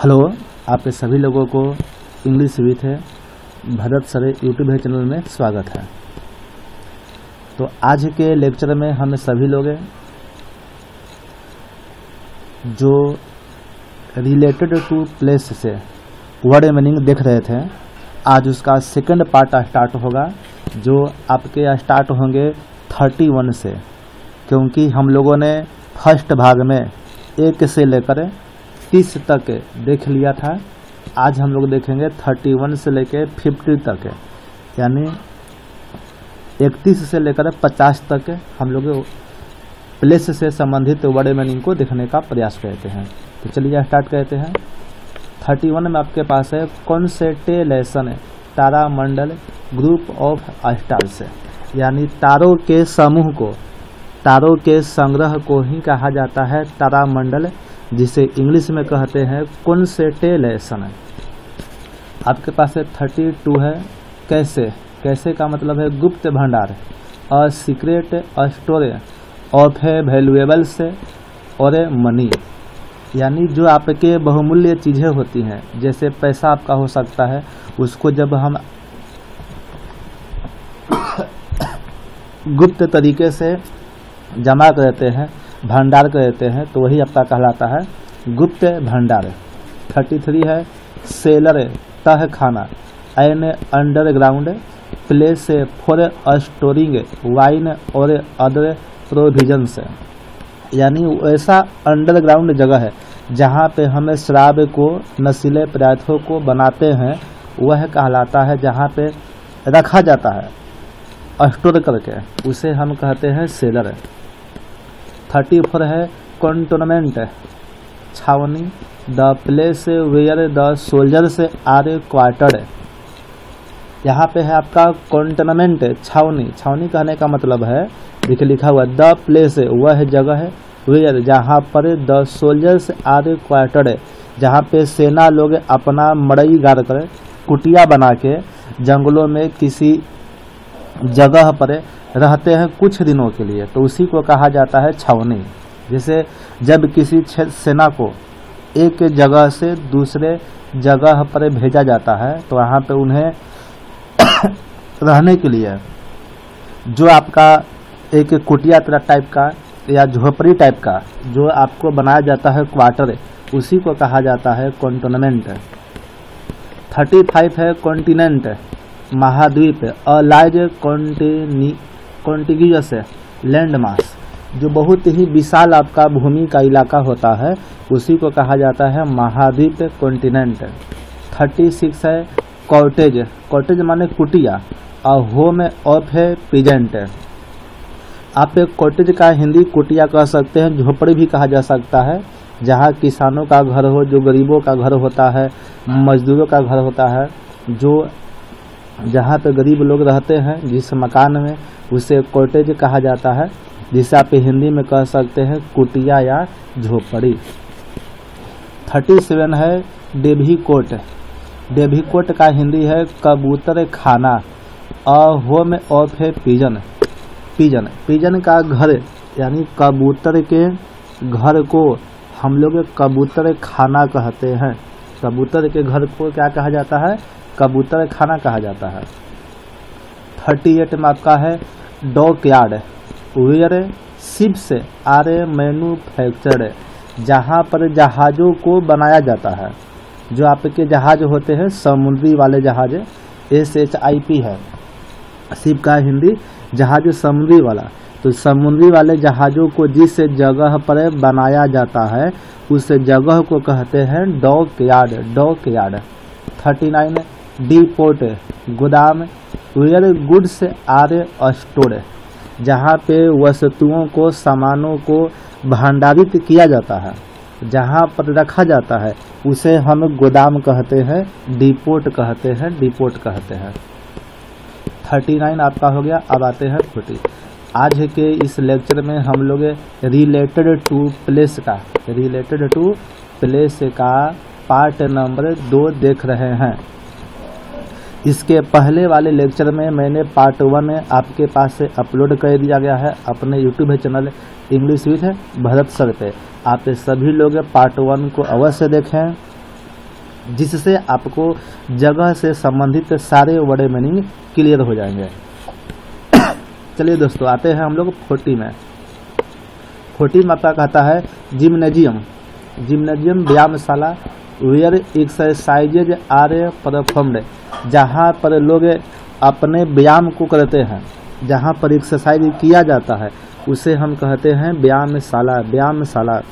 Hello, आपके सभी लोगों को English with Bharat sir YouTube channel में स्वागत है। तो आज के लेक्चर में हम सभी लोग जो रिलेटेड टू प्लेस से वर्ड मीनिंग देख रहे थे, आज उसका सेकंड पार्ट स्टार्ट होगा, जो आपके स्टार्ट होंगे 31 से, क्योंकि हम लोगों ने फर्स्ट भाग में 1 से लेकर 30 तक देख लिया था। आज हम लोग देखेंगे 31 से लेकर 50 तक, यानी 31 से लेकर 50 तक हम लोग प्लेस से संबंधित वर्ड मीनिंग को देखने का प्रयास करते हैं। तो चलिए स्टार्ट करते हैं। 31 में आपके पास है constellation, Tara Mandal, group of stars, यानी तारों के समूह को, तारों के संग्रह को ही कहा जाता है तारा मंडल, जिसे इंग्लिश में कहते हैं कॉन्स्टेलेशन। आपके पास 32 है कैसे, कैसे का मतलब है गुप्त भंडार, a secret store of valuables और मनी, यानी जो आपके बहुमूल्य चीज़ें होती हैं, जैसे पैसा आपका हो सकता है, उसको जब हम गुप्त तरीके से जमा करते हैं, भंडार करते हैं, तो वही आपका कहलाता है गुप्त भंडार। 33 है सेलर, तह खाना, an underground place for storing wine और अदर प्रोविजंस, यानी ऐसा अंडरग्राउंड जगह है जहाँ पे हमें शराब को, नशीले पदार्थों को बनाते हैं, वह कहलाता है जहाँ पे रखा जाता है स्टोर करके, उसे हम कहते हैं सेलर। 34 है कंटोनमेंट, छावनी, the place where the soldiers are quartered. यहाँ पे है आपका कंटोनमेंट, छावनी, छावनी कहने का मतलब है, देखिए लिखा हुआ द प्लेस, वह जगह है, वेयर जहाँ पर द सोल्जर्स आर क्वार्टर्ड, जहाँ पे सेना लोग अपना मड़ई गाड़ कर, कुटिया बना के जंगलों में किसी जगह पर रहते हैं कुछ दिनों के लिए, तो उसी को कहा जाता है छावनी। जैसे जब किसी सेना को एक जगह से दूसरे जगह पर भेजा जाता है, तो वहाँ पे उन्हें रहने के लिए जो आपका एक कुटिया टाइप का या झोपड़ी टाइप का जो आपको बनाया जाता है क्वार्टर, उसी को कहा जाता है कंटोनमेंट। 35 है कॉन्टिनेंट, महाद्वीप, a large contiguous land mass, जो बहुत ही विशाल आपका भूमि का इलाका होता है, उसी को कहा जाता है महाद्वीप, कॉन्टिनेंट। 36 है कॉटेज, कॉटेज माने कुटिया, a home of A peasant. आप कॉटेज का हिंदी कुटिया कह सकते हैं, झोपड़ी भी कहा जा सकता है, जहाँ किसानों का घर हो, जो गरीबों का घर होता है, मजदूरों का घर होता है, जो जहाँ पे गरीब लोग रहते हैं जिस मकान में, उसे कॉटेज कहा जाता है, जिसे आप हिंदी में कह सकते हैं कुटिया या झोपड़ी। 37 है डेभिकोट, डेभिकोट का हिंदी है कबूतर खाना, a home of A pigeon, pigeon, pigeon का घर, यानी कबूतर के घर को हम लोग कबूतर खाना कहते हैं। कबूतर के घर को क्या कहा जाता है? कबूतर खाना कहा जाता है। 38 में आपका है dock yard, where ships are manufactured, जहाँ पर जहाज़ों को बनाया जाता है। जो आपके जहाज होते हैं समुद्री वाले जहाज, SHIP है शिप का हिंदी, जहाज समुद्री वाला, तो समुद्री वाले जहाज़ों को जिस जगह पर बनाया जाता है उस जगह को कहते हैं dock yard, dock yard. 39 depot, गोदाम, वेयर गुड्स आर स्टोर, जहाँ पे वस्तुओं को, सामानों को भंडारित किया जाता है, जहाँ पर रखा जाता है, उसे हम गोदाम कहते हैं, डिपोट कहते हैं, डिपोट कहते हैं। 39 आपका हो गया। अब आते हैं 40। आज के इस लेक्चर में हम लोग रिलेटेड टू प्लेस का, रिलेटेड टू प्लेस का पार्ट नंबर 2 देख रहे हैं। इसके पहले वाले लेक्चर में मैंने पार्ट 1 आपके पास से अपलोड कर दिया गया है अपने YouTube channel English with Bharat sir पे। आप सभी लोग पार्ट 1 को अवश्य देखें। जिससे आपको जगह से संबंधित सारे वर्ड मीनिंग क्लियर हो जाएंगे। चलिए दोस्तों, आते हैं हम लोग 40 में। 40 में आपका कहता है जिम्नेजियम। जिम्नेजियम व्यायामशाला वेयर एक्सरसाइजेज आर परफॉर्म्ड, जहाँ पर लोग अपने व्यायाम को करते हैं, जहाँ पर एक्सरसाइज किया जाता है उसे हम कहते हैं व्यायामशाला। व्यायामशाला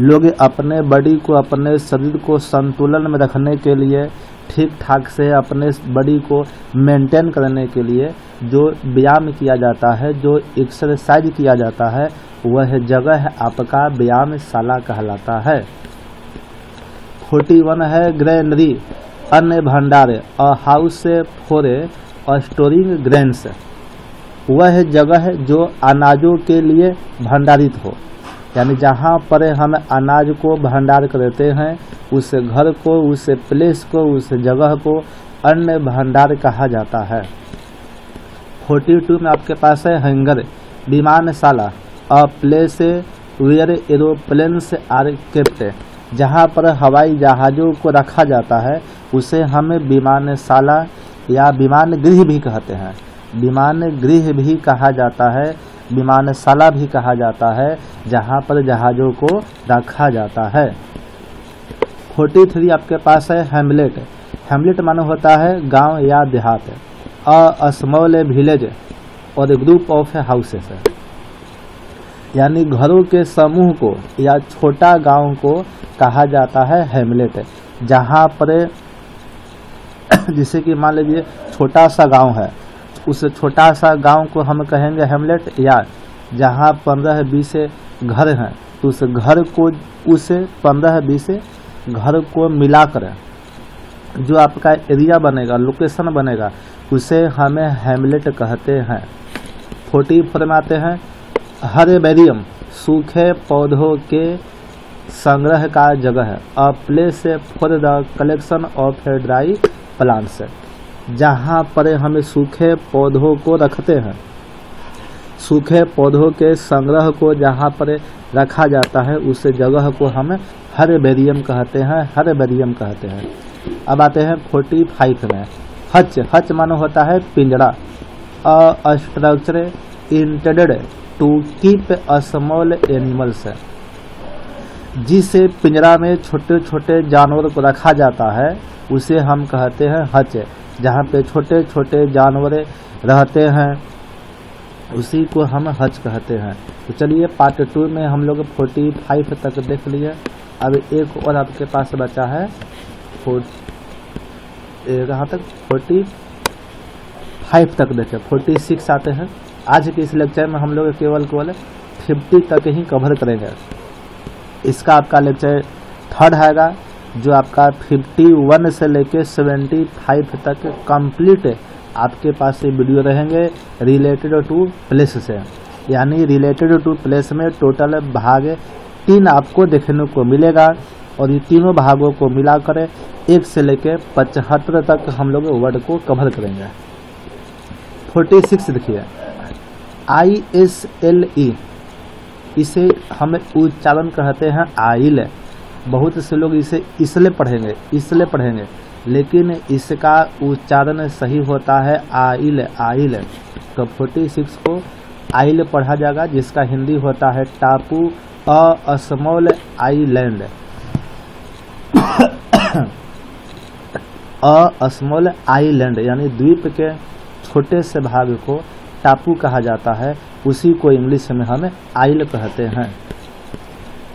लोग अपने बॉडी को, अपने शरीर को संतुलन में रखने के लिए, ठीक ठाक से अपने बॉडी को मेंटेन करने के लिए जो व्यायाम किया जाता है, जो एक्सरसाइज किया जाता है, वह जगह आपका व्यायामशाला कहलाता है। 41 है ग्रेनरी, अन्न भंडार, a house for storing grains, वह जगह है जो अनाजों के लिए भंडारित हो, यानी जहाँ पर हम अनाज को भंडार करते हैं उस घर को, उस प्लेस को, उस जगह को अन्न भंडार कहा जाता है। 42 में आपके पास है हैंगर, विमानशाला, a place where aeroplanes are kept, जहाँ पर हवाई जहाज़ों को रखा जाता है उसे हम विमानशाला या विमान गृह भी कहते हैं। विमान गृह भी कहा जाता है, विमानशाला भी कहा जाता है, जहाँ पर जहाज़ों को रखा जाता है। 43 आपके पास है हैमलेट। हैमलेट माने होता है गांव या देहात, अ स्मॉल विलेज और ग्रुप ऑफ हाउसेस, यानी घरों के समूह को या छोटा गांव को कहा जाता है हैमलेट। जहाँ पर जैसे कि मान लीजिए छोटा सा गांव है, उस छोटा सा गांव को हम कहेंगे हैमलेट, या जहाँ 15-20 घर हैं तो उस घर को, उस 15-20 घर को मिलाकर जो आपका एरिया बनेगा, लोकेशन बनेगा, उसे हमें हैमलेट कहते हैं। 44 में आते हैं हर्बेरियम, सूखे पौधों के संग्रह का जगह है, a place for the collection of dry plants, जहाँ पर हम सूखे पौधों को रखते हैं, सूखे पौधों के संग्रह को जहाँ पर रखा जाता है उस जगह को हम हर्बेरियम कहते हैं, हर्बेरियम कहते हैं। अब आते हैं 45 में हच। हच मानो होता है पिंजड़ा, a structure intended to keep a small animals, जिसे पिंजरा में छोटे छोटे जानवर को रखा जाता है उसे हम कहते हैं हच। जहाँ पे छोटे छोटे जानवर रहते हैं उसी को हम हच कहते हैं। तो चलिए पार्ट 2 में हम लोग 45 तक देख लिए। अब एक और आपके पास बचा है कहाँ तक, 45 तक देखे, 46 आते हैं। आज के इस लेक्चर में हम लोग केवल 50 तक ही कवर करेंगे। इसका आपका लेक्चर 3rd आएगा, जो आपका 51 से लेके 75 तक कंप्लीट आपके पास से वीडियो रहेंगे रिलेटेड टू प्लेस से, यानी रिलेटेड टू प्लेस में टोटल भाग 3 आपको देखने को मिलेगा, और ये तीनों भागों को मिलाकर 1 से लेके 75 तक हम लोग वर्ड को कवर करेंगे। 46 देखिए ISLE, इसे हम उच्चारण कहते हैं आइल। बहुत से लोग इसे इसले पढ़ेंगे, इसले पढ़ेंगे, लेकिन इसका उच्चारण सही होता है आइल, आइल। तो 46 को आइल पढ़ा जाएगा, जिसका हिंदी होता है टापू, a small island, a small island, यानी द्वीप के छोटे से भाग को टापू कहा जाता है, उसी को इंग्लिश में हम आइल कहते हैं।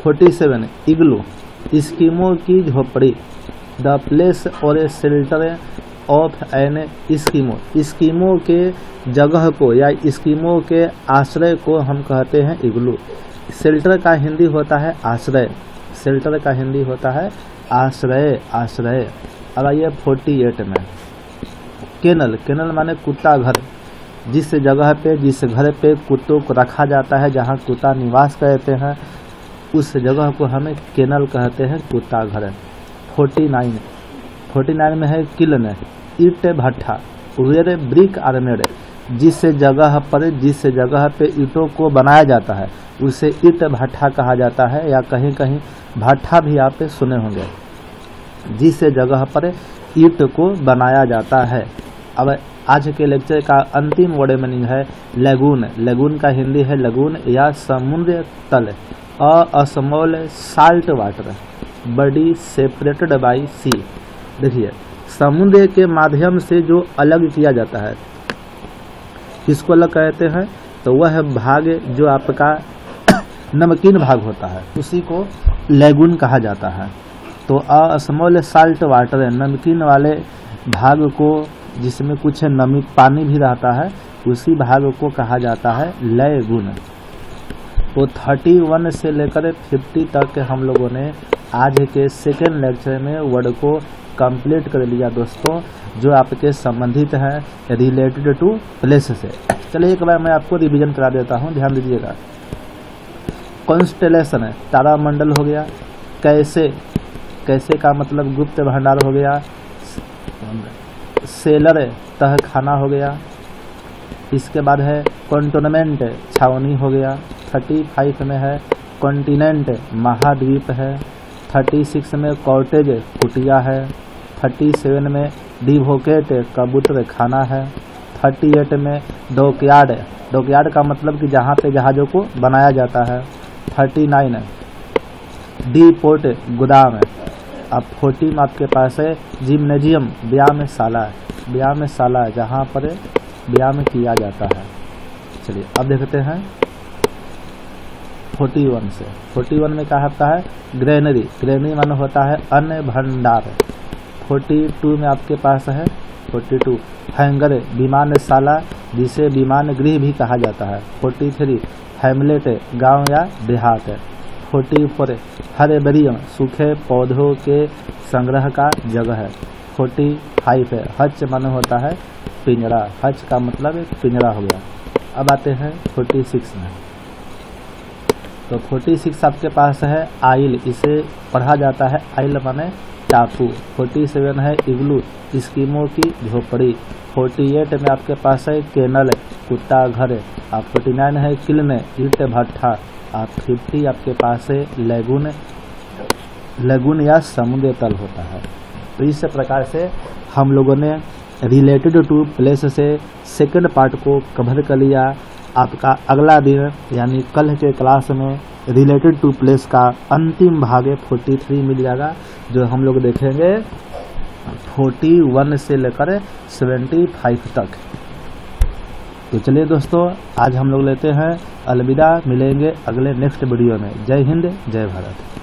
47 इग्लू, इस्कीमो की झोपड़ी, द प्लेस और शेल्टर ऑफ एन इस्कीमो, इस्कीमो के जगह को या इस्कीमो के आश्रय को हम कहते हैं इग्लू। शेल्टर का हिंदी होता है आश्रय, शेल्टर का हिंदी होता है आश्रय, आश्रय। अब आइए 48 में केनल, केनल माने कुत्ता घर, जिस जगह पे, जिस घर पे कुत्तों को रखा जाता है, जहाँ कुत्ता निवास करते हैं, उस जगह को हमें केनल कहते हैं, कुत्ता घर। 49 में है किलन, ईट भट्ठा, वेयर ब्रिक आर मेड, जिस जगह पे ईंटों को बनाया जाता है उसे ईट भट्ठा कहा जाता है, या कहीं कहीं भट्ठा भी आप सुने होंगे। जिस जगह पर ईंट को बनाया जाता है। अब आज के लेक्चर का अंतिम वर्ड मीनिंग है लगून। लगून का हिंदी है लगून या समुद्र तल। A small salt water body separated by sea. देखिए समुद्र के माध्यम से जो अलग किया जाता है किसको अलग कहते हैं, तो वह भाग जो आपका नमकीन भाग होता है उसी को लैगून कहा जाता है। तो अ स्मॉल साल्ट वाटर नमकीन वाले भाग को जिसमें कुछ नमी पानी भी रहता है उसी भाग को कहा जाता है लैगून। तो 31 से लेकर 50 तक हम लोगों ने आज के सेकेंड लेक्चर में वर्ड को कंप्लीट कर लिया दोस्तों, जो आपके संबंधित हैं रिलेटेड टू प्लेस से। चलिए एक बार मैं आपको रिवीजन करा देता हूं, ध्यान दीजिएगा। कॉन्स्टेलेशन तारामंडल हो गया। कैसे, कैसे का मतलब गुप्त भंडार हो गया। सेलर तह खाना हो गया। इसके बाद है कॉन्टोनमेंट छावनी हो गया। 35 में है कॉन्टिनेंट महाद्वीप है। 36 में कॉटेज कुटिया है। 37 में डिवोकेट कबूतर खाना है। 38 में डॉकयार्ड, डॉकयार्ड का मतलब कि जहाँ पे जहाज़ों को बनाया जाता है। 39 डीपोर्ट गोदाम। अब 40 में आपके पास है जिम्नेजियम व्यायामशाला, व्यायामशाला जहाँ पर व्यायाम किया जाता है। चलिए अब देखते हैं 41 से। 41 में क्या होता है ग्रेनरी, ग्रेनरी माने होता है अन्न भंडार। 42 में आपके पास है 42 हैंगर विमानशाला जिसे विमान गृह भी कहा जाता है। 43 हैमलेट गांव या देहात। 44 हर्बेरियम सूखे पौधों के संग्रह का जगह है। 45 है हच माने होता है पिंजरा, हच का मतलब एक पिंजरा हो गया। अब आते हैं 46 में। तो 46 आपके पास है आइल, इसे पढ़ा जाता है आइल माने टापू। 47 है इग्लू, स्कीमो की झोपड़ी। 48 में आपके पास है केनल कुत्ता घर। आप 49 है किल्न ईंट भट्ठा। आप 50 आपके पास है लैगून, लैगून या समुद्र तल होता है। तो इस प्रकार से हम लोगों ने रिलेटेड टू प्लेस से सेकंड पार्ट को कवर कर लिया। आपका अगला दिन यानी कल के क्लास में रिलेटेड टू प्लेस का अंतिम भाग 43 मिल जाएगा, जो हम लोग देखेंगे 41 से लेकर 75 तक। तो चलिए दोस्तों आज हम लोग लेते हैं अलविदा, मिलेंगे अगले नेक्स्ट वीडियो में। जय हिंद जय भारत।